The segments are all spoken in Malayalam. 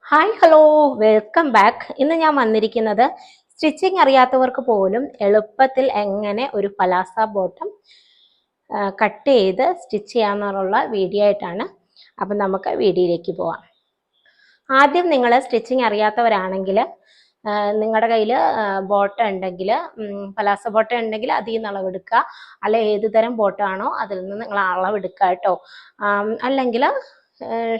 Hi hello, welcome back. ഇന്ന് ഞാൻ വന്നിരിക്കുന്നത് സ്റ്റിച്ചിങ് അറിയാത്തവർക്ക് പോലും എളുപ്പത്തിൽ എങ്ങനെ ഒരു പലാസ ബോട്ടം കട്ട് ചെയ്ത് സ്റ്റിച്ച് ചെയ്യാമെന്നുള്ള വീഡിയോ ആയിട്ടാണ്. അപ്പം നമുക്ക് വീഡിയോയിലേക്ക് പോവാം. ആദ്യം നിങ്ങൾ സ്റ്റിച്ചിങ് അറിയാത്തവരാണെങ്കിൽ നിങ്ങളുടെ കയ്യിൽ ബോട്ടം ഉണ്ടെങ്കിൽ, പലാസ ബോട്ടം ഉണ്ടെങ്കിൽ അതിൽ നിന്ന് അളവെടുക്കുക. അല്ലെ ഏത് തരം ബോട്ടമാണോ അതിൽ നിന്ന് നിങ്ങൾ അളവെടുക്കുക കേട്ടോ. അല്ലെങ്കിൽ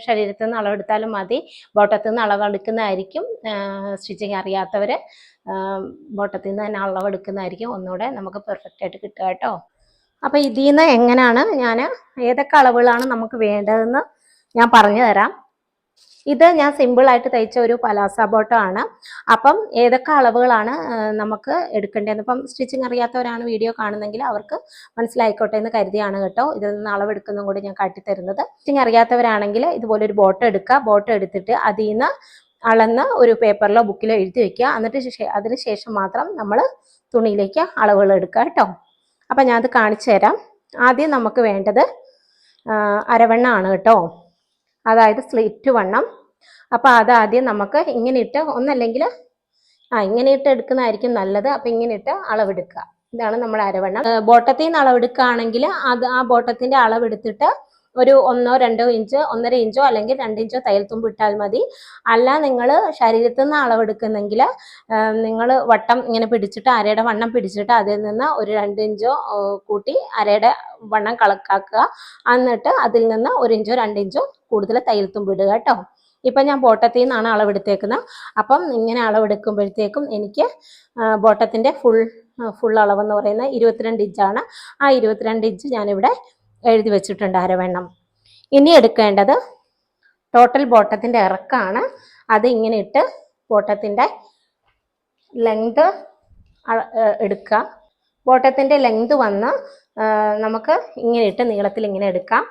ശരീരത്തിൽ നിന്ന് അളവെടുത്താലും മതി. ബോട്ടത്തിൽ നിന്ന് അളവെടുക്കുന്നതായിരിക്കും സ്റ്റിച്ചിങ് അറിയാത്തവർ ബോട്ടത്തിൽ നിന്ന് തന്നെ അളവെടുക്കുന്നതായിരിക്കും ഒന്നുകൂടെ നമുക്ക് പെർഫെക്റ്റ് ആയിട്ട് കിട്ടുക കേട്ടോ. അപ്പം ഇതിൽ നിന്ന് എങ്ങനെയാണ് ഏതൊക്കെ അളവുകളാണ് നമുക്ക് വേണ്ടതെന്ന് ഞാൻ പറഞ്ഞു തരാം. ഇത് ഞാൻ സിമ്പിളായിട്ട് തയ്ച്ച ഒരു പലാസ ബോട്ടം ആണ്. അപ്പം ഏതൊക്കെ അളവുകളാണ് നമുക്ക് എടുക്കേണ്ടതെന്ന്, ഇപ്പം സ്റ്റിച്ചിങ് അറിയാത്തവരാണ് വീഡിയോ കാണുന്നെങ്കിൽ അവർക്ക് മനസ്സിലായിക്കോട്ടെ എന്ന് കരുതിയാണ് കേട്ടോ ഇതിൽ നിന്ന് അളവെടുക്കുന്നതും കൂടി ഞാൻ കാട്ടിത്തരുന്നത്. സ്റ്റിച്ചിങ് അറിയാത്തവരാണെങ്കിൽ ഇതുപോലൊരു ബോട്ടം എടുക്കുക. ബോട്ടം എടുത്തിട്ട് അതിൽ നിന്ന് അളന്ന് ഒരു പേപ്പറിലോ ബുക്കിലോ എഴുതി വെക്കുക. എന്നിട്ട് അതിന് ശേഷം മാത്രം നമ്മൾ തുണിയിലേക്ക് അളവുകൾ എടുക്കുക കേട്ടോ. അപ്പം ഞാനത് കാണിച്ചു തരാം. ആദ്യം നമുക്ക് വേണ്ടത് അരവണ്ണമാണ് കേട്ടോ, അതായത് സ്ലിറ്റ് വണ്ണം. അപ്പോൾ അതാദ്യം നമുക്ക് ഇങ്ങനെ ഇട്ട്, ഒന്നല്ലെങ്കിൽ ഇങ്ങനെ ഇട്ട് എടുക്കുന്നതായിരിക്കും നല്ലത്. അപ്പം ഇങ്ങനെ ഇട്ട് അളവെടുക്കുക. ഇതാണ് നമ്മുടെ അരവണ്ണം. ബോട്ടത്തിൽ നിന്ന് അളവെടുക്കുകയാണെങ്കിൽ ആ ബോട്ടത്തിൻ്റെ അളവെടുത്തിട്ട് ഒരു 1-2 ഇഞ്ച്, 1.5 ഇഞ്ചോ അല്ലെങ്കിൽ 2 ഇഞ്ചോ തയ്യൽ തുമ്പ് ഇട്ടാൽ മതി. അല്ല നിങ്ങൾ ശരീരത്തിൽ നിന്ന് അളവെടുക്കുന്നെങ്കിൽ നിങ്ങൾ വട്ടം ഇങ്ങനെ പിടിച്ചിട്ട്, അരയുടെ വണ്ണം പിടിച്ചിട്ട് അതിൽ നിന്ന് ഒരു 2 ഇഞ്ചോ കൂട്ടി അരയുടെ വണ്ണം കണക്കാക്കുക. എന്നിട്ട് അതിൽ നിന്ന് 1 ഇഞ്ചോ 2 ഇഞ്ചോ കൂടുതൽ തയ്യൽ തുമ്പ് ഇടുക കേട്ടോ. ഇപ്പം ഞാൻ ബോട്ടത്തിൽ നിന്നാണ് അളവെടുത്തേക്കുന്നത്. അപ്പം ഇങ്ങനെ അളവെടുക്കുമ്പോഴത്തേക്കും എനിക്ക് ബോട്ടത്തിൻ്റെ ഫുൾ അളവെന്ന് പറയുന്നത് 22 ഇഞ്ചാണ്. ആ 22 ഇഞ്ച് ഞാനിവിടെ എഴുതി വെച്ചിട്ടുണ്ട് അരവണ്ണം. ഇനി എടുക്കേണ്ടത് ടോട്ടൽ ബോട്ടത്തിൻ്റെ ഇറക്കമാണ്. അത് ഇങ്ങനെ ഇട്ട് ബോട്ടത്തിൻ്റെ ലെങ്ത് എടുക്കുക. ബോട്ടത്തിൻ്റെ ലെങ്ത് വന്ന് നമുക്ക് ഇങ്ങനെ ഇട്ട് നീളത്തിൽ ഇങ്ങനെ എടുക്കാം.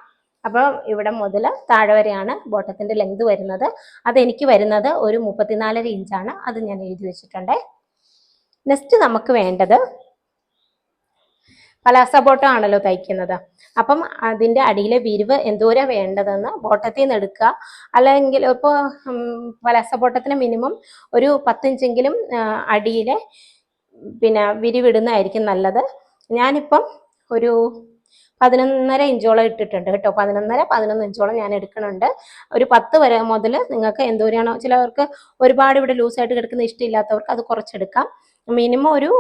അപ്പോൾ ഇവിടെ മുതൽ താഴെ വരെയാണ് ബോട്ടത്തിൻ്റെ ലെങ്ത് വരുന്നത്. അതെനിക്ക് വരുന്നത് ഒരു 34 ഇഞ്ചാണ്. അത് ഞാൻ എഴുതി വെച്ചിട്ടുണ്ട്. നെക്സ്റ്റ് നമുക്ക് വേണ്ടത്, പലാസ ബോട്ടം ആണല്ലോ തയ്ക്കുന്നത്. അപ്പം അതിൻ്റെ അടിയിലെ വിരിവ് എന്തോരം വേണ്ടതെന്ന് ബോട്ടത്തിൽ നിന്ന് എടുക്കുക. അല്ലെങ്കിൽ ഇപ്പോൾ പലാസ ബോട്ടത്തിന് മിനിമം ഒരു 10 ഇഞ്ചെങ്കിലും അടിയിലെ വിരിവിടുന്നതായിരിക്കും നല്ലത്. ഞാനിപ്പം ഒരു 11.5 ഇഞ്ചോളം ഇട്ടിട്ടുണ്ട് കേട്ടോ. 11 ഇഞ്ചോളം ഞാൻ എടുക്കുന്നുണ്ട്. ഒരു 10 വരെ മുതൽ നിങ്ങൾക്ക് എന്തോരാണോ, ചിലവർക്ക് ഒരുപാട് ഇവിടെ ലൂസായിട്ട് കിടക്കുന്ന ഇഷ്ടമില്ലാത്തവർക്ക് അത് കുറച്ചെടുക്കാം. മിനിമം ഒരു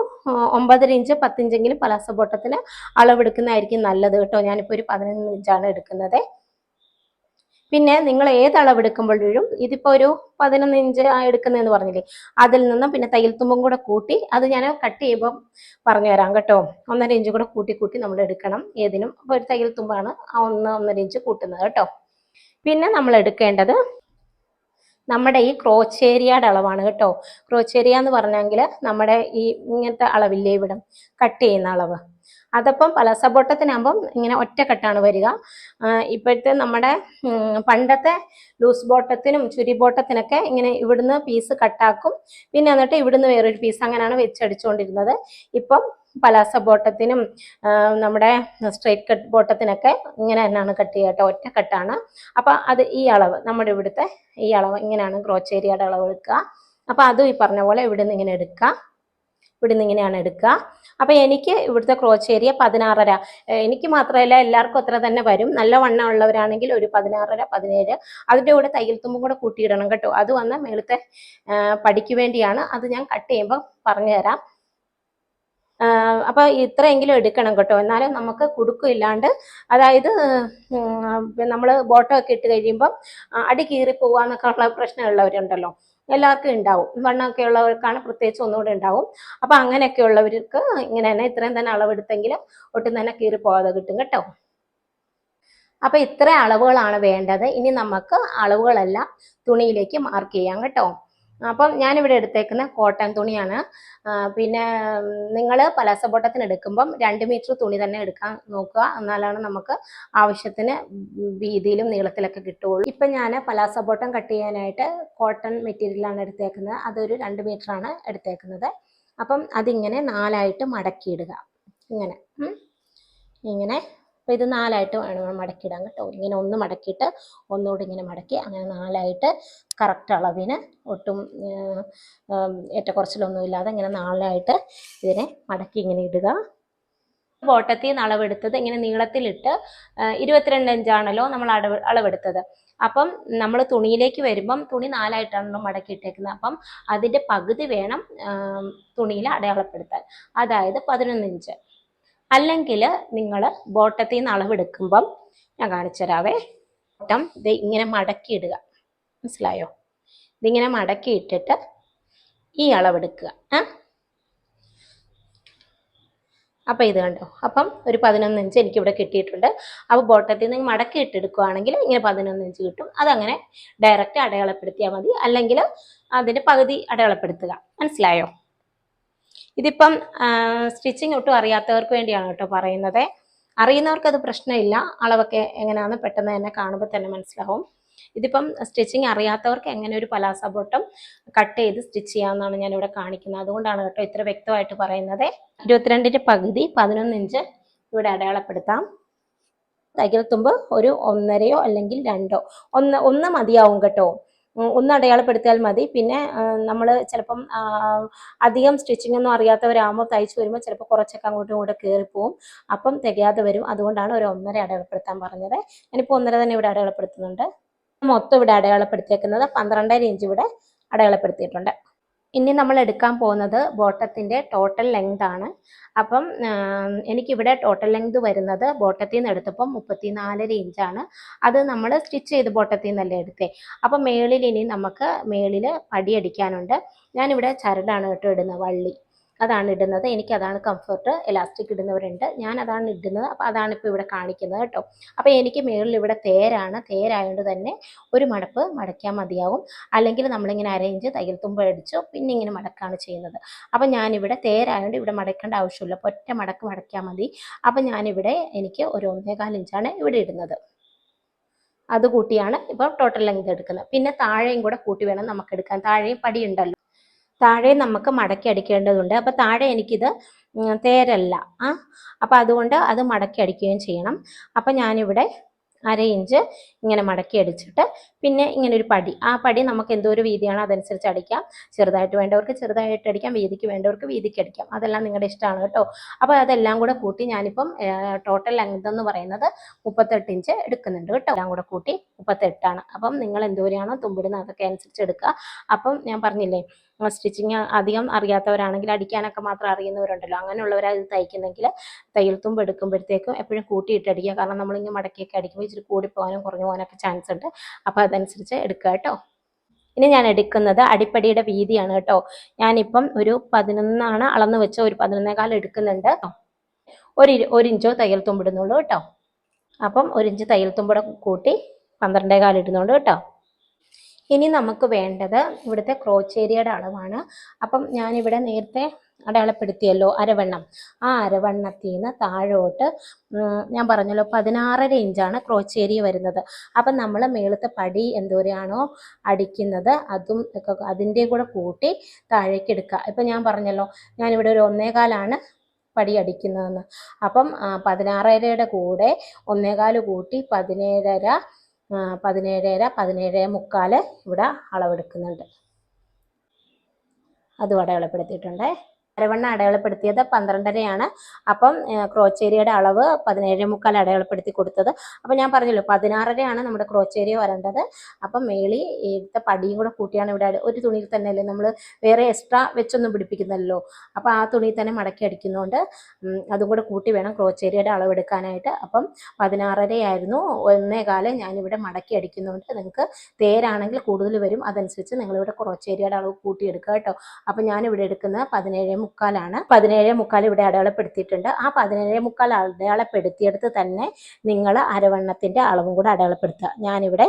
9.5 ഇഞ്ച് 10 ഇഞ്ചെങ്കിലും പലാസ ബോട്ടത്തിന് അളവെടുക്കുന്നതായിരിക്കും നല്ലത് കേട്ടോ. ഞാനിപ്പോൾ ഒരു 11 ഇഞ്ചാണ് എടുക്കുന്നത്. പിന്നെ നിങ്ങൾ ഏത് അളവെടുക്കുമ്പോഴും, ഇതിപ്പോൾ ഒരു 11 ഇഞ്ച് എടുക്കുന്നതെന്ന് പറഞ്ഞില്ലേ, അതിൽ നിന്നും പിന്നെ തയ്യൽ തുമ്പും കൂടെ കൂട്ടി, അത് ഞാൻ കട്ട് ചെയ്യുമ്പോൾ പറഞ്ഞു തരാം കേട്ടോ. 1.5 ഇഞ്ച് കൂടെ കൂട്ടി നമ്മൾ എടുക്കണം ഏതിനും. അപ്പോൾ ഒരു തയ്യൽ തുമ്പാണ് 1.5 ഇഞ്ച് കൂട്ടുന്നത് കേട്ടോ. പിന്നെ നമ്മൾ എടുക്കേണ്ടത് നമ്മുടെ ഈ ക്രോച്ചേരിയയുടെ അളവാണ് കേട്ടോ. ക്രോച്ചേരിയ എന്ന് പറഞ്ഞെങ്കിൽ നമ്മുടെ ഈ ഇങ്ങനത്തെ അളവില്ലേ, ഇവിടെ കട്ട് ചെയ്യുന്ന അളവ്. അതപ്പം പലാസ ബോട്ടത്തിനാകുമ്പം ഇങ്ങനെ ഒറ്റക്കെട്ടാണ് വരിക. ഇപ്പോഴത്തെ നമ്മുടെ പണ്ടത്തെ ലൂസ് ബോട്ടത്തിനും ചുരി ബോട്ടത്തിനൊക്കെ ഇങ്ങനെ ഇവിടുന്ന് പീസ് കട്ടാക്കും, പിന്നെ എന്നിട്ട് ഇവിടുന്ന് വേറൊരു പീസ്, അങ്ങനെയാണ് വെച്ചടിച്ചുകൊണ്ടിരുന്നത്. ഇപ്പം പലാസ ബോട്ടത്തിനും നമ്മുടെ സ്ട്രെയിറ്റ് കട്ട് ബോട്ടത്തിനൊക്കെ ഇങ്ങനെ തന്നെയാണ് കട്ട് ചെയ്യുക കേട്ടോ, ഒറ്റക്കെട്ടാണ്. അപ്പം അത് ഈ അളവ്, നമ്മുടെ ഇവിടുത്തെ ഈ അളവ് ഇങ്ങനെയാണ് ക്രോച്ചേരിയയുടെ അളവ് എടുക്കുക. അപ്പം അതും ഈ പറഞ്ഞ പോലെ ഇവിടുന്ന് ഇങ്ങനെ എടുക്കുക, ഇവിടുന്ന് ഇങ്ങനെയാണ് എടുക്കുക. അപ്പം എനിക്ക് ഇവിടുത്തെ ക്രോച്ചേരിയ 16.5, എനിക്ക് മാത്രമല്ല എല്ലാവർക്കും അത്ര തന്നെ വരും. നല്ല വണ്ണം ഉള്ളവരാണെങ്കിൽ ഒരു 16.5, 17. അതിൻ്റെ കൂടെ തയ്യൽ തുമ്പും കൂടെ കൂട്ടിയിടണം കേട്ടോ. അത് വന്ന് മേളത്തെ പടിക്ക് വേണ്ടിയാണ്. അത് ഞാൻ കട്ട് ചെയ്യുമ്പോൾ പറഞ്ഞു തരാം. അപ്പോൾ ഇത്രയെങ്കിലും എടുക്കണം കേട്ടോ, എന്നാലും നമുക്ക് കുടുക്കില്ലാണ്ട്, അതായത് നമ്മൾ ബോട്ടമൊക്കെ ഇട്ട് കഴിയുമ്പം അടി കീറി പോവാന്നൊക്കെ ഉള്ള പ്രശ്നമുള്ളവരുണ്ടല്ലോ, എല്ലാവർക്കും ഉണ്ടാവും. വണ്ണമൊക്കെ ഉള്ളവർക്കാണ് പ്രത്യേകിച്ച് ഒന്നുകൂടെ ഉണ്ടാവും. അപ്പം അങ്ങനെയൊക്കെ ഉള്ളവർക്ക് ഇങ്ങനെ തന്നെ ഇത്രയും തന്നെ അളവെടുത്തെങ്കിൽ ഒട്ടും തന്നെ കീറി പോകാതെ കിട്ടും കേട്ടോ. അപ്പം ഇത്ര അളവുകളാണ് വേണ്ടത്. ഇനി നമുക്ക് അളവുകളെല്ലാം തുണിയിലേക്ക് മാർക്ക് ചെയ്യാം കേട്ടോ. അപ്പം ഞാനിവിടെ എടുത്തേക്കുന്ന കോട്ടൺ തുണിയാണ്. പിന്നെ നിങ്ങൾ പലാസ ബോട്ടത്തിന് എടുക്കുമ്പം 2 മീറ്റർ തുണി തന്നെ എടുക്കാൻ നോക്കുക, എന്നാലാണ് നമുക്ക് ആവശ്യത്തിന് വീതിയിലും നീളത്തിലൊക്കെ കിട്ടുകയുള്ളൂ. ഇപ്പം ഞാൻ പലാസ ബോട്ടം കട്ട് ചെയ്യാനായിട്ട് കോട്ടൺ മെറ്റീരിയലാണ് എടുത്തേക്കുന്നത്. അതൊരു 2 മീറ്ററാണ് എടുത്തേക്കുന്നത്. അപ്പം അതിങ്ങനെ 4ആയിട്ട് മടക്കിയിടുക. ഇങ്ങനെ അപ്പോൾ ഇത് 4ആയിട്ട് വേണം മടക്കിയിടാൻ കേട്ടോ. ഇങ്ങനെ ഒന്ന് മടക്കിയിട്ട് ഒന്നുകൂടി ഇങ്ങനെ മടക്കി അങ്ങനെ 4ആയിട്ട് കറക്റ്റ് അളവിന് ഒട്ടും ഏറ്റക്കുറച്ചിലൊന്നും ഇല്ലാതെ ഇങ്ങനെ 4ആയിട്ട് ഇതിനെ മടക്കി ഇങ്ങനെ ഇടുക. ബോട്ടത്തിൽ നിന്ന് അളവെടുത്തത് ഇങ്ങനെ നീളത്തിലിട്ട് 22 ഇഞ്ചാണല്ലോ നമ്മൾ അളവെടുത്തത്. അപ്പം നമ്മൾ തുണിയിലേക്ക് വരുമ്പം തുണി 4ആയിട്ടാണല്ലോ മടക്കിയിട്ടേക്കുന്നത്. അപ്പം അതിൻ്റെ പകുതി വേണം തുണിയിൽ അടയാളപ്പെടുത്താൻ, അതായത് 11 ഇഞ്ച്. അല്ലെങ്കിൽ നിങ്ങൾ ബോട്ടത്തിൽ നിന്ന് അളവെടുക്കുമ്പം ഞാൻ കാണിച്ചു തരാവേ. ബോട്ടം ഇത് ഇങ്ങനെ മടക്കിയിടുക, മനസ്സിലായോ? ഇതിങ്ങനെ മടക്കിയിട്ടിട്ട് ഈ അളവെടുക്കുക. അപ്പം ഇത് കണ്ടോ, അപ്പം ഒരു 11 ഇഞ്ച് എനിക്കിവിടെ കിട്ടിയിട്ടുണ്ട്. അപ്പോൾ ബോട്ടത്തിൽ നിന്ന് മടക്കി ഇട്ടെടുക്കുകയാണെങ്കിൽ ഇങ്ങനെ 11 ഇഞ്ച് കിട്ടും. അതങ്ങനെ ഡയറക്റ്റ് അടയാളപ്പെടുത്തിയാൽ മതി, അല്ലെങ്കിൽ അതിൻ്റെ പകുതി അടയാളപ്പെടുത്തുക. മനസ്സിലായോ? ഇതിപ്പം സ്റ്റിച്ചിങ് ഒട്ടും അറിയാത്തവർക്ക് വേണ്ടിയാണ് കേട്ടോ പറയുന്നത്. അറിയുന്നവർക്ക് അത് പ്രശ്നമില്ല, അളവൊക്കെ എങ്ങനെയാണെന്ന് പെട്ടെന്ന് തന്നെ കാണുമ്പോൾ തന്നെ മനസ്സിലാവും. ഇതിപ്പം സ്റ്റിച്ചിങ് അറിയാത്തവർക്ക് എങ്ങനെ ഒരു പലാസ ബോട്ടം കട്ട് ചെയ്ത് സ്റ്റിച്ച് ചെയ്യാമെന്നാണ് ഞാനിവിടെ കാണിക്കുന്നത്. അതുകൊണ്ടാണ് കേട്ടോ ഇത്ര വ്യക്തമായിട്ട് പറയുന്നത്. 22ൻ്റെ പകുതി 11 ഇഞ്ച് ഇവിടെ അടയാളപ്പെടുത്താം. തയ്യൽ തുമ്പ് ഒരു 1.5 അല്ലെങ്കിൽ 2, ഒന്ന് മതിയാവും കേട്ടോ. ഒന്ന് അടയാളപ്പെടുത്തിയാൽ മതി. പിന്നെ നമ്മൾ ചിലപ്പം അധികം സ്റ്റിച്ചിങ് ഒന്നും അറിയാത്തവരാകുമ്പോൾ തയ്ച്ചു വരുമ്പോൾ ചിലപ്പോൾ കുറച്ചൊക്കെ അങ്ങോട്ടും ഇങ്ങോട്ടും കയറിപ്പോവും, അപ്പം തികയാതെ വരും. അതുകൊണ്ടാണ് ഒരു 1.5 അടയാളപ്പെടുത്താൻ പറഞ്ഞത്. ഞാനിപ്പോൾ 1.5 തന്നെ ഇവിടെ അടയാളപ്പെടുത്തുന്നുണ്ട്. മൊത്തം ഇവിടെ അടയാളപ്പെടുത്തിയേക്കുന്നത് 12.5 ഇഞ്ച് ഇവിടെ അടയാളപ്പെടുത്തിയിട്ടുണ്ട്. ഇനി നമ്മൾ എടുക്കാൻ പോകുന്നത് ബോട്ടത്തിൻ്റെ ടോട്ടൽ ലെങ്ത് ആണ്. അപ്പം എനിക്കിവിടെ ടോട്ടൽ ലെങ്ത് വരുന്നത് ബോട്ടത്തിൽ നിന്ന് എടുത്തപ്പം 34.5 ഇഞ്ചാണ്. അത് നമ്മൾ സ്റ്റിച്ച് ചെയ്ത് ബോട്ടത്തിൽ നിന്നല്ലേ എടുത്തേ. അപ്പം മേളിൽ ഇനി നമുക്ക് മേളിൽ പടിയടിക്കാനുണ്ട്. ഞാനിവിടെ ചരടാണ് കേട്ടോ ഇടുന്നത്, വള്ളി അതാണ് ഇടുന്നത്. എനിക്കതാണ് കംഫർട്ട്. എലാസ്റ്റിക് ഇടുന്നവരുണ്ട്, ഞാൻ അതാണ് ഇടുന്നത്. അപ്പോൾ അതാണ് ഇപ്പോൾ ഇവിടെ കാണിക്കുന്നത് കേട്ടോ. അപ്പോൾ എനിക്ക് മേളിൽ ഇവിടെ തേരാണ്. തേരായതുകൊണ്ട് തന്നെ ഒരു മടപ്പ് മടക്കിയാൽ മതിയാവും. അല്ലെങ്കിൽ നമ്മളിങ്ങനെ അരയിഞ്ച് തയ്യൽ തുമ്പ് അടിച്ചു പിന്നെ ഇങ്ങനെ മടക്കാണ് ചെയ്യുന്നത്. അപ്പം ഞാനിവിടെ തേരായതുകൊണ്ട് ഇവിടെ മടക്കേണ്ട ആവശ്യമില്ല, ഒറ്റ മടക്ക് മടക്കിയാൽ മതി. അപ്പം ഞാനിവിടെ എനിക്ക് ഒരു 1.25 ഇഞ്ചാണ് ഇവിടെ ഇടുന്നത്. അത് കൂട്ടിയാണ് ഇപ്പോൾ ടോട്ടൽ ലെങ്ത് എടുക്കുന്നത്. പിന്നെ താഴെയും കൂടെ കൂട്ടി വേണം നമുക്ക് എടുക്കാൻ. താഴെയും പടി ഉണ്ടല്ലോ, താഴെ നമുക്ക് മടക്കി അടിക്കേണ്ടതുണ്ട്. അപ്പോൾ താഴെ എനിക്കിത് തേരല്ല, അപ്പോൾ അതുകൊണ്ട് അത് മടക്കി അടിക്കുകയും ചെയ്യണം. അപ്പം ഞാനിവിടെ 1/2 ഇഞ്ച് ഇങ്ങനെ മടക്കി അടിച്ചിട്ട് പിന്നെ ഇങ്ങനെ ഒരു പടി, ആ പടി നമുക്ക് എന്തോ ഒരു വീതിയാണ് അതനുസരിച്ച് അടിക്കാം. ചെറുതായിട്ട് വേണ്ടവർക്ക് ചെറുതായിട്ട് അടിക്കാം, വീതിക്ക് വേണ്ടവർക്ക് വീതിക്ക് അടിക്കാം. അതെല്ലാം നിങ്ങളുടെ ഇഷ്ടമാണ് കേട്ടോ. അപ്പോൾ അതെല്ലാം കൂടെ കൂട്ടി ഞാനിപ്പം ടോട്ടൽ ലെങ്ത് എന്ന് പറയുന്നത് 38 ഇഞ്ച് എടുക്കുന്നുണ്ട് കേട്ടോ. എല്ലാം കൂടെ കൂട്ടി 38 അപ്പം നിങ്ങൾ എന്തോരെയാണോ തുമ്പിടുന്നത് അതൊക്കെ അനുസരിച്ച് എടുക്കുക. അപ്പം ഞാൻ പറഞ്ഞില്ലേ, സ്റ്റിച്ചിങ് അധികം അറിയാത്തവരാണെങ്കിൽ അടിക്കാനൊക്കെ മാത്രം അറിയുന്നവരുണ്ടല്ലോ, അങ്ങനെയുള്ളവരത് തയ്ക്കുന്നെങ്കിൽ തയ്യൽ തുമ്പ് എടുക്കുമ്പോഴത്തേക്കും എപ്പോഴും കൂട്ടിയിട്ട് അടിക്കുക. കാരണം നമ്മളിങ്ങനെ മടക്കിയൊക്കെ അടിക്കുമ്പോൾ ഇച്ചിരി കൂടിപ്പോകാനും കുറഞ്ഞു പോകാനൊക്കെ ചാൻസ് ഉണ്ട്. അപ്പോൾ അതനുസരിച്ച് എടുക്കുക കേട്ടോ. ഇനി ഞാൻ എടുക്കുന്നത് അടിപ്പടിയുടെ വീതിയാണ് കേട്ടോ. ഞാനിപ്പം ഒരു 11 അളന്ന് വെച്ച ഒരു 11.25 എടുക്കുന്നുണ്ട്. ഒരു ഇഞ്ചോ തയ്യൽ തുമ്പിടുന്നുള്ളൂ കേട്ടോ. അപ്പം 1 ഇഞ്ച് തയ്യൽ തുമ്പൂടെ കൂട്ടി 12.25 ഇടുന്നുള്ളൂ കേട്ടോ. ഇനി നമുക്ക് വേണ്ടത് ഇവിടുത്തെ ക്രോച്ച് ഏരിയയുടെ അളവാണ്. അപ്പം ഞാനിവിടെ നേരത്തെ അടയാളപ്പെടുത്തിയല്ലോ അരവണ്ണം, ആ അരവണ്ണത്തിൽ നിന്ന് താഴോട്ട് ഞാൻ പറഞ്ഞല്ലോ 16.5 ഇഞ്ചാണ് ക്രോച്ച് ഏരിയ വരുന്നത്. അപ്പം നമ്മൾ മേളത്തെ പടി എന്തോരെയാണോ അടിക്കുന്നത് അതും അതിൻ്റെ കൂടെ കൂട്ടി താഴേക്ക് എടുക്കുക. ഇപ്പം ഞാൻ പറഞ്ഞല്ലോ ഞാനിവിടെ ഒരു 1.25 പടി അടിക്കുന്നതെന്ന്. അപ്പം 16.5യുടെ കൂടെ 1.25 കൂട്ടി 17.5 17.25 ഇവിടെ അളവെടുക്കുന്നുണ്ട്. അതും അടയാളപ്പെടുത്തിയിട്ടുണ്ട്. അരവണ്ണം അടയാളപ്പെടുത്തിയത് 12.5 അപ്പം ക്രോച്ച് ഏരിയയുടെ അളവ് 17.25 അടയാളപ്പെടുത്തി കൊടുത്തത്. അപ്പം ഞാൻ പറഞ്ഞല്ലോ 16.5 നമ്മുടെ ക്രോച്ച് ഏരിയ വരേണ്ടത്. അപ്പം മേളി ഇവിടുത്തെ പടിയും കൂടെ കൂട്ടിയാണ് ഇവിടെ ഒരു തുണിയിൽ തന്നെ അല്ലേ നമ്മൾ വേറെ എക്സ്ട്രാ വെച്ചൊന്നും പിടിപ്പിക്കുന്നല്ലോ. അപ്പോൾ ആ തുണിയിൽ തന്നെ മടക്കി അടിക്കുന്നതുകൊണ്ട് അതും കൂടെ കൂട്ടി വേണം ക്രോച്ച് ഏരിയയുടെ അളവെടുക്കാനായിട്ട്. അപ്പം 16.5 ആയിരുന്നു, 1.25 ഞാനിവിടെ മടക്കി അടിക്കുന്നതുകൊണ്ട് നിങ്ങൾക്ക് തേരാണെങ്കിൽ കൂടുതൽ വരും. അതനുസരിച്ച് നിങ്ങളിവിടെ ക്രോച്ച് ഏരിയയുടെ അളവ് കൂട്ടിയെടുക്കുക കേട്ടോ. അപ്പം ഞാനിവിടെ എടുക്കുന്നത് 17.25 17.25 ഇവിടെ അടയാളപ്പെടുത്തിയിട്ടുണ്ട്. ആ 17.25 അടയാളപ്പെടുത്തിയെടുത്ത് തന്നെ നിങ്ങൾ അരവണ്ണത്തിൻ്റെ അളവും കൂടെ അടയാളപ്പെടുത്തുക. ഞാനിവിടെ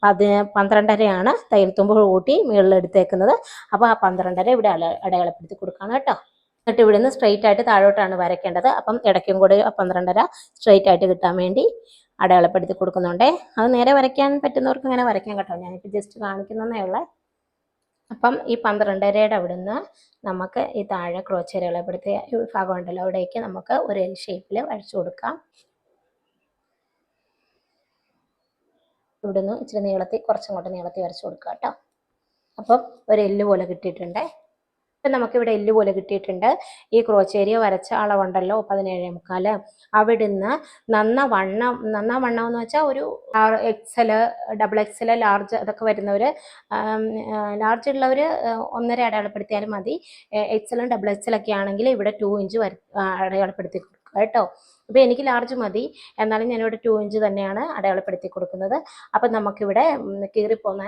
12.5 തയ്യൽ തുമ്പ് കൂട്ടി മുകളിലെടുത്തേക്കുന്നത്. അപ്പോൾ ആ 12.5 ഇവിടെ അടയാളപ്പെടുത്തി കൊടുക്കണം കേട്ടോ. എന്നിട്ട് ഇവിടെ നിന്ന് സ്ട്രെയിറ്റ് ആയിട്ട് താഴോട്ടാണ് വരയ്ക്കേണ്ടത്. അപ്പം ഇടയ്ക്കും കൂടെ 12.5 സ്ട്രെയിറ്റ് ആയിട്ട് കിട്ടാൻ വേണ്ടി അടയാളപ്പെടുത്തി കൊടുക്കുന്നുണ്ടേ. അത് നേരെ വരയ്ക്കാൻ പറ്റുന്നവർക്ക് അങ്ങനെ വരയ്ക്കാം കേട്ടോ. ഞാനിപ്പോൾ ജസ്റ്റ് കാണിക്കുന്നതേ ഉള്ളൂ. അപ്പം ഈ 12.5യുടെ അവിടുന്ന് നമുക്ക് ഈ താഴെ ക്രോച്ച് അടയാളപ്പെടുത്തിയ ഭാഗം ഉണ്ടല്ലോ, അവിടേക്ക് നമുക്ക് ഒരു എൽ ഷേപ്പിൽ വരച്ചു കൊടുക്കാം. ഇവിടുന്ന് ഇച്ചിരി നീളത്തിൽ കുറച്ചങ്ങോട്ട് നീളത്തിൽ വരച്ചു കൊടുക്കുക കേട്ടോ. അപ്പം ഒരു എല്ല് പോലെ കിട്ടിയിട്ടുണ്ട്. ഇപ്പം നമുക്കിവിടെ എല്ല് പോലെ കിട്ടിയിട്ടുണ്ട്. ഈ ക്രോച്ചേരിയ വരച്ച അളവുണ്ടല്ലോ 17.25, അവിടുന്ന് നന്ന വണ്ണം എന്ന് വെച്ചാൽ ഒരു XL, XXL, ലാർജ് അതൊക്കെ വരുന്നവർ, ലാർജ് ഉള്ളവർ 1.5 അടയാളപ്പെടുത്തിയാലും മതി. XL, XXL ഒക്കെ ആണെങ്കിൽ ഇവിടെ 2 ഇഞ്ച് അടയാളപ്പെടുത്തി കൊടുക്കുക കേട്ടോ. അപ്പോൾ എനിക്ക് ലാർജ് മതി, എന്നാലും ഞാനിവിടെ 2 ഇഞ്ച് തന്നെയാണ് അടയാളപ്പെടുത്തി കൊടുക്കുന്നത്. അപ്പം നമുക്കിവിടെ കീറിപ്പോകുന്ന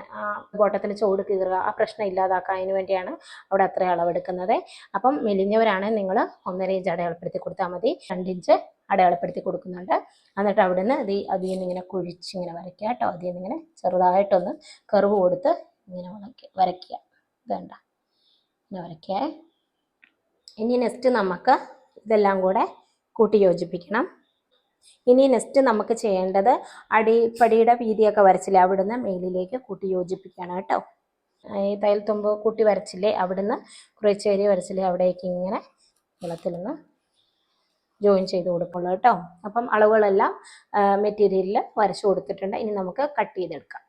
ബോട്ടത്തിൽ ചോട് കീറുക ആ പ്രശ്നം ഇല്ലാതാക്കാൻ അതിന് വേണ്ടിയാണ് അവിടെ അത്ര അളവെടുക്കുന്നത്. അപ്പം മെലിഞ്ഞവരാണെങ്കിൽ നിങ്ങൾ 1.5 ഇഞ്ച് അടയാളപ്പെടുത്തി കൊടുത്താൽ മതി. 2 ഇഞ്ച് അടയാളപ്പെടുത്തി കൊടുക്കുന്നുണ്ട്. എന്നിട്ട് അവിടെ നിന്ന് അതിൽ നിന്ന് ഇങ്ങനെ കുഴിച്ചിങ്ങനെ വരയ്ക്കുക കേട്ടോ. അതിൽ നിന്ന് ഇങ്ങനെ ചെറുതായിട്ടൊന്ന് കർവ് കൊടുത്ത് ഇങ്ങനെ വരയ്ക്കുക. വേണ്ട, ഇങ്ങനെ വരയ്ക്കുക. ഇനി നെക്സ്റ്റ് നമുക്ക് ഇതെല്ലാം കൂടെ കൂട്ടി യോജിപ്പിക്കണം. ഇനി നെക്സ്റ്റ് നമുക്ക് ചെയ്യേണ്ടത് അടിപ്പടിയുടെ വീതിയൊക്കെ വരച്ചില്ലേ, അവിടുന്ന് മേലിലേക്ക് കൂട്ടി യോജിപ്പിക്കണം കേട്ടോ. ഈ തയ്യൽ തുമ്പ് കൂട്ടി വരച്ചില്ലേ, അവിടുന്ന് ക്രോച്ചേരിയ വരച്ചില്ലേ, അവിടേക്ക് ഇങ്ങനെ നീളത്തിൽ നിന്ന് ജോയിൻ ചെയ്ത് കൊടുക്കുള്ളൂ കേട്ടോ. അപ്പം അളവുകളെല്ലാം മെറ്റീരിയലിൽ വരച്ചു കൊടുത്തിട്ടുണ്ട്. ഇനി നമുക്ക് കട്ട് ചെയ്തെടുക്കാം.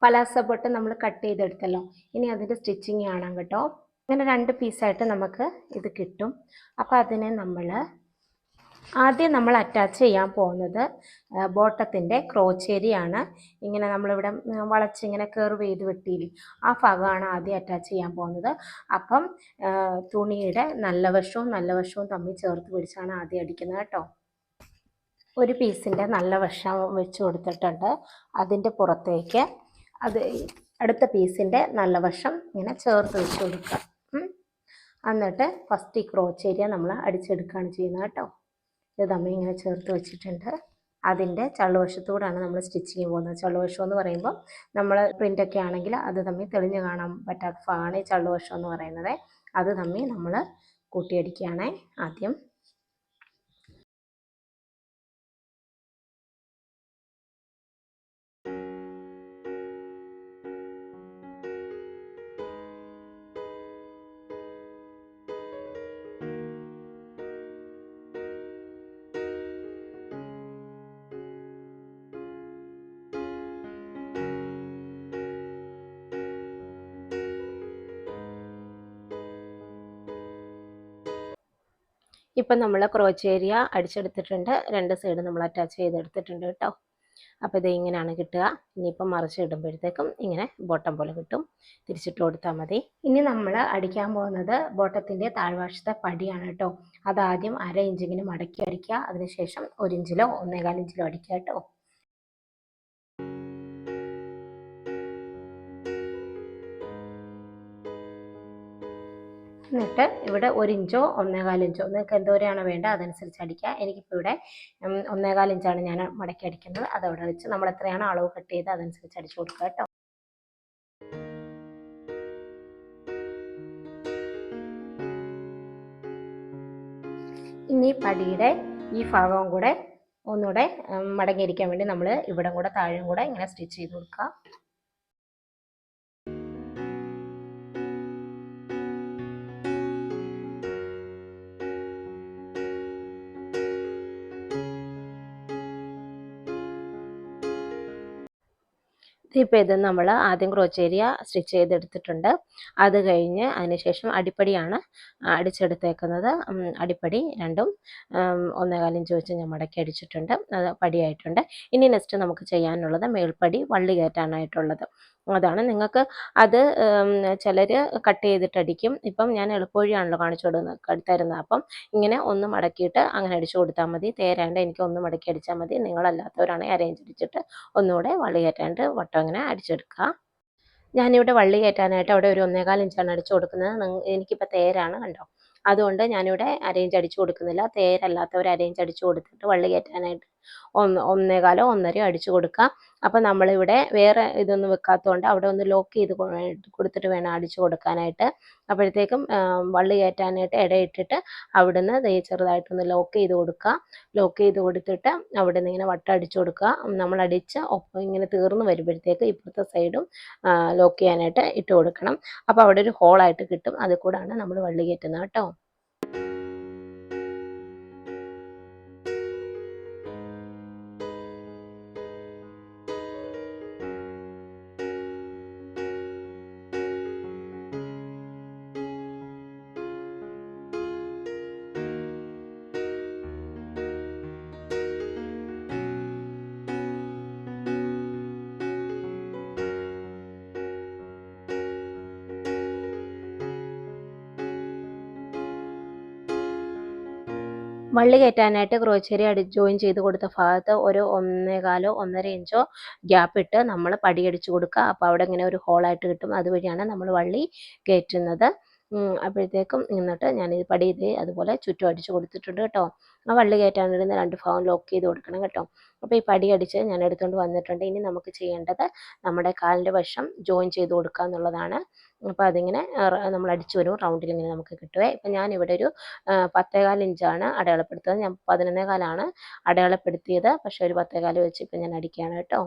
പലാസ ബോട്ട് നമ്മൾ കട്ട് ചെയ്തെടുത്തല്ലോ. ഇനി അതിൻ്റെ സ്റ്റിച്ചിങ് കാണാം കേട്ടോ. ഇങ്ങനെ 2 പീസായിട്ട് നമുക്ക് ഇത് കിട്ടും. അപ്പോൾ അതിനെ ആദ്യം നമ്മൾ അറ്റാച്ച് ചെയ്യാൻ പോകുന്നത് ബോട്ടത്തിൻ്റെ ക്രോച്ചേരിയാണ്. ഇങ്ങനെ നമ്മളിവിടെ വളച്ചിങ്ങനെ കർവ് ചെയ്ത് വെട്ടിയില്ലേ, ആ ഭാഗമാണ് ആദ്യം അറ്റാച്ച് ചെയ്യാൻ പോകുന്നത്. അപ്പം തുണിയുടെ നല്ല വശവും തമ്മിൽ ചേർത്ത് പിടിച്ചാണ് ആദ്യം അടിക്കുന്നത് കേട്ടോ. ഒരു പീസിൻ്റെ നല്ല വശം വെച്ച് കൊടുത്തിട്ടുണ്ട്. അതിൻ്റെ പുറത്തേക്ക് അടുത്ത പീസിൻ്റെ നല്ല വശം ഇങ്ങനെ ചേർത്ത് വെച്ച് കൊടുക്കുക. എന്നിട്ട് ഫസ്റ്റ് ഈ ക്രോച്ചേരിയ നമ്മൾ അടിച്ചെടുക്കുകയാണ് ചെയ്യുന്നത് കേട്ടോ. ഇത് തമ്മിൽ ഇങ്ങനെ ചേർത്ത് വെച്ചിട്ടുണ്ട്. അതിൻ്റെ ചള്ളുവശത്തൂടാണ് നമ്മൾ സ്റ്റിച്ചിങ് പോകുന്നത്. ചള്ളുവശം എന്ന് പറയുമ്പോൾ നമ്മൾ പ്രിൻ്റൊക്കെ ആണെങ്കിൽ അത് തമ്മിൽ തെളിഞ്ഞ് കാണാൻ പറ്റാത്ത ഭാഗമാണ് ഈ ചള്ളുവശം എന്ന് പറയുന്നത്. അത് തമ്മിൽ നമ്മൾ കൂട്ടിയടിക്കുകയാണ് ആദ്യം. ഇപ്പം നമ്മൾ ക്രോച്ചേരിയ അടിച്ചെടുത്തിട്ടുണ്ട്. 2 സൈഡ് നമ്മൾ അറ്റാച്ച് ചെയ്തെടുത്തിട്ടുണ്ട് കേട്ടോ. അപ്പോൾ ഇത് ഇങ്ങനെയാണ് കിട്ടുക. ഇനിയിപ്പം മറിച്ചിടുമ്പോഴത്തേക്കും ഇങ്ങനെ ബോട്ടം പോലെ കിട്ടും. തിരിച്ചിട്ട് കൊടുത്താൽ മതി. ഇനി നമ്മൾ അടിക്കാൻ പോകുന്നത് ബോട്ടത്തിൻ്റെ താഴ്വശത്തെ പടിയാണ് കേട്ടോ. അതാദ്യം 1/2 ഇഞ്ചിങ്ങനെ മടക്കി അടിക്കുക. അതിനുശേഷം 1 ഇഞ്ചിലോ 1.25 ഇഞ്ചിലോ അടിക്കുക കേട്ടോ. എന്നിട്ട് ഇവിടെ 1 ഇഞ്ചോ 1.25 ഇഞ്ചോ നിങ്ങൾക്ക് എന്തോരെയാണോ വേണ്ടത് അതനുസരിച്ച് അടിക്കുക. എനിക്കിപ്പോൾ ഇവിടെ 1.25 ഇഞ്ചാണ് ഞാൻ മടക്കി അടിക്കുന്നത്. അതവിടെ വെച്ച് നമ്മൾ എത്രയാണോ അളവ് കട്ട് ചെയ്ത് അതനുസരിച്ച് അടിച്ചു കൊടുക്കുക കേട്ടോ. ഇനി പടിയുടെ ഈ ഭാഗവും കൂടെ ഒന്നുകൂടെ മടങ്ങിയിരിക്കാൻ വേണ്ടി നമ്മൾ ഇവിടെ കൂടെ താഴെയും കൂടെ ഇങ്ങനെ സ്റ്റിച്ച് ചെയ്ത് കൊടുക്കുക. ഇപ്പോൾ ഇത് നമ്മൾ ആദ്യം ക്രോച്ചേരിയ സ്റ്റിച്ച് ചെയ്തെടുത്തിട്ടുണ്ട്. അത് കഴിഞ്ഞ് അതിനുശേഷം അടിപ്പടിയാണ് അടിച്ചെടുത്തേക്കുന്നത്. അടിപ്പടി രണ്ടും 1.25 ഇഞ്ച് വെച്ച് ഞാൻ മടക്കി അടിച്ചിട്ടുണ്ട്. അത് പടിയായിട്ടുണ്ട്. ഇനി നെക്സ്റ്റ് നമുക്ക് ചെയ്യാനുള്ളത് മേൽപ്പടി വള്ളി കയറ്റാനായിട്ടുള്ളത്. അതാണ് നിങ്ങൾക്ക് അത് ചിലർ കട്ട് ചെയ്തിട്ടടിക്കും. ഇപ്പം ഞാൻ എളുപ്പവഴിയാണല്ലോ കാണിച്ചു തരുന്നത്. അപ്പം ഇങ്ങനെ ഒന്ന് മടക്കിയിട്ട് അങ്ങനെ അടിച്ചു കൊടുത്താൽ മതി. തേരാണ്ട് എനിക്ക് ഒന്ന് മടക്കി അടിച്ചാൽ മതി. നിങ്ങളല്ലാത്തവരാണെങ്കിൽ അരയിഞ്ച് അടിച്ചിട്ട് ഒന്നുകൂടെ വള്ളി കയറ്റാണ്ട് വട്ടം ഇങ്ങനെ അടിച്ചെടുക്കുക. ഞാനിവിടെ വള്ളി കയറ്റാനായിട്ട് അവിടെ ഒരു 1.25 ഇഞ്ചാണ് അടിച്ചു കൊടുക്കുന്നത്. എനിക്കിപ്പോൾ തേരാണ് കണ്ടോ. അതുകൊണ്ട് ഞാനിവിടെ 1/2 ഇഞ്ച് അടിച്ചു കൊടുക്കുന്നില്ല. തേരല്ലാത്തവർ 1/2 ഇഞ്ച് അടിച്ചു കൊടുത്തിട്ട് വള്ളി കയറ്റാനായിട്ട് ഒന്നേകാലോ 1:30 അടിച്ചു കൊടുക്കുക. അപ്പോൾ നമ്മളിവിടെ വേറെ ഇതൊന്നും വെക്കാത്തതുകൊണ്ട് അവിടെ ഒന്ന് ലോക്ക് ചെയ്ത് കൊടുത്തിട്ട് വേണം അടിച്ചു കൊടുക്കാനായിട്ട്. അപ്പോഴത്തേക്കും വള്ളി കയറ്റാനായിട്ട് ഇടയിട്ടിട്ട് അവിടുന്ന് ദേ ചെറുതായിട്ടൊന്ന് ലോക്ക് ചെയ്ത് കൊടുക്കുക. ലോക്ക് ചെയ്ത് കൊടുത്തിട്ട് അവിടുന്ന് ഇങ്ങനെ വട്ടം അടിച്ചു കൊടുക്കുക. നമ്മൾ അടിച്ച് ഒപ്പം ഇങ്ങനെ തീർന്ന് വരുമ്പോഴത്തേക്ക് ഇപ്പുറത്തെ സൈഡും ലോക്ക് ചെയ്യാനായിട്ട് ഇട്ട് കൊടുക്കണം. അപ്പോൾ അവിടെ ഒരു ഹോളായിട്ട് കിട്ടും. അതിൽ കൂടാണ് നമ്മൾ വള്ളി കയറ്റുന്നത് കേട്ടോ. വള്ളി കയറ്റാനായിട്ട് ക്രോച്ചേരി ജോയിൻ ചെയ്ത് കൊടുത്ത ഭാഗത്ത് ഒരു 1.25 1.5 ഇഞ്ചോ ഗ്യാപ്പ് ഇട്ട് നമ്മൾ പടിയടിച്ച് കൊടുക്കുക. അപ്പോൾ അവിടെ ഇങ്ങനെ ഒരു ഹോളായിട്ട് കിട്ടും. അതുവഴിയാണ് നമ്മൾ വള്ളി കയറ്റുന്നത്. അപ്പോഴത്തേക്കും എന്നിട്ട് ഞാനിത് പടി അതുപോലെ ചുറ്റും അടിച്ച് കൊടുത്തിട്ടുണ്ട് കേട്ടോ. ആ വള്ളി കയറ്റാൻ വേണ്ടി 2 ഭാഗം ലോക്ക് ചെയ്ത് കൊടുക്കണം കേട്ടോ. അപ്പോൾ ഈ പടി അടിച്ച് ഞാൻ എടുത്തുകൊണ്ട് വന്നിട്ടുണ്ട്. ഇനി നമുക്ക് ചെയ്യേണ്ടത് നമ്മുടെ കാലിൻ്റെ വശം ജോയിൻ ചെയ്ത് കൊടുക്കുക എന്നുള്ളതാണ്. അപ്പോൾ അതിങ്ങനെ നമ്മൾ അടിച്ച് വരും, റൗണ്ടിൽ ഇങ്ങനെ നമുക്ക് കിട്ടുമേ. ഇപ്പം ഞാനിവിടെ ഒരു 10.25 ഇഞ്ചാണ് അടയാളപ്പെടുത്തുന്നത്. ഞാൻ 11.25 അടയാളപ്പെടുത്തിയത്. പക്ഷേ ഒരു 10.25 വെച്ച് ഇപ്പം ഞാൻ അടിക്കുകയാണ് കേട്ടോ.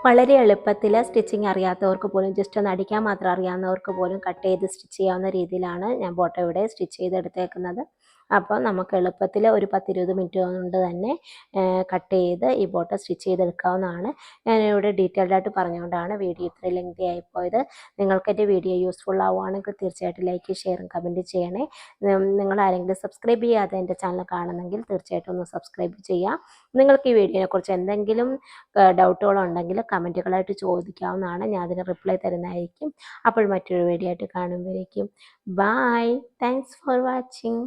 വളരെ എളുപ്പത്തിൽ സ്റ്റിച്ചിങ് അറിയാത്തവർക്ക് പോലും ജസ്റ്റ് ഒന്ന് അടിക്കാൻ മാത്രം അറിയാവുന്നവർക്ക് പോലും കട്ട് ചെയ്ത് സ്റ്റിച്ച് ചെയ്യാവുന്ന രീതിയിലാണ് ഞാൻ ബോട്ടം ഇവിടെ സ്റ്റിച്ച് ചെയ്തെടുത്തേക്കുന്നത്. അപ്പോൾ നമുക്ക് എളുപ്പത്തിൽ ഒരു 10-20 മിനിറ്റ് കൊണ്ട് തന്നെ കട്ട് ചെയ്ത് ഈ ബോട്ടം സ്റ്റിച്ച് ചെയ്തെടുക്കാവുന്നതാണ്. ഞാനിവിടെ ഡീറ്റെയിൽഡ് ആയിട്ട് പറഞ്ഞുകൊണ്ടാണ് വീഡിയോ ഇത്ര ലെങ്തി ആയിപ്പോയത്. നിങ്ങൾക്ക് എൻ്റെ വീഡിയോ യൂസ്ഫുൾ ആവുകയാണെങ്കിൽ തീർച്ചയായിട്ടും ലൈക്ക് ഷെയറും കമൻറ്റ് ചെയ്യണേ. നിങ്ങൾ ആരെങ്കിലും സബ്സ്ക്രൈബ് ചെയ്യാതെ എൻ്റെ ചാനൽ കാണുന്നെങ്കിൽ തീർച്ചയായിട്ടും ഒന്ന് സബ്സ്ക്രൈബ് ചെയ്യുക. നിങ്ങൾക്ക് ഈ വീഡിയോയെക്കുറിച്ച് എന്തെങ്കിലും ഡൗട്ടുകളുണ്ടെങ്കിൽ കമൻറ്റുകളായിട്ട് ചോദിക്കാവുന്നതാണ്. ഞാൻ അതിന് റിപ്ലൈ തരുന്നതായിരിക്കും. അപ്പോൾ മറ്റൊരു വീഡിയോ ആയിട്ട് കാണുമ്പോഴേക്കും ബൈ. Thanks for watching.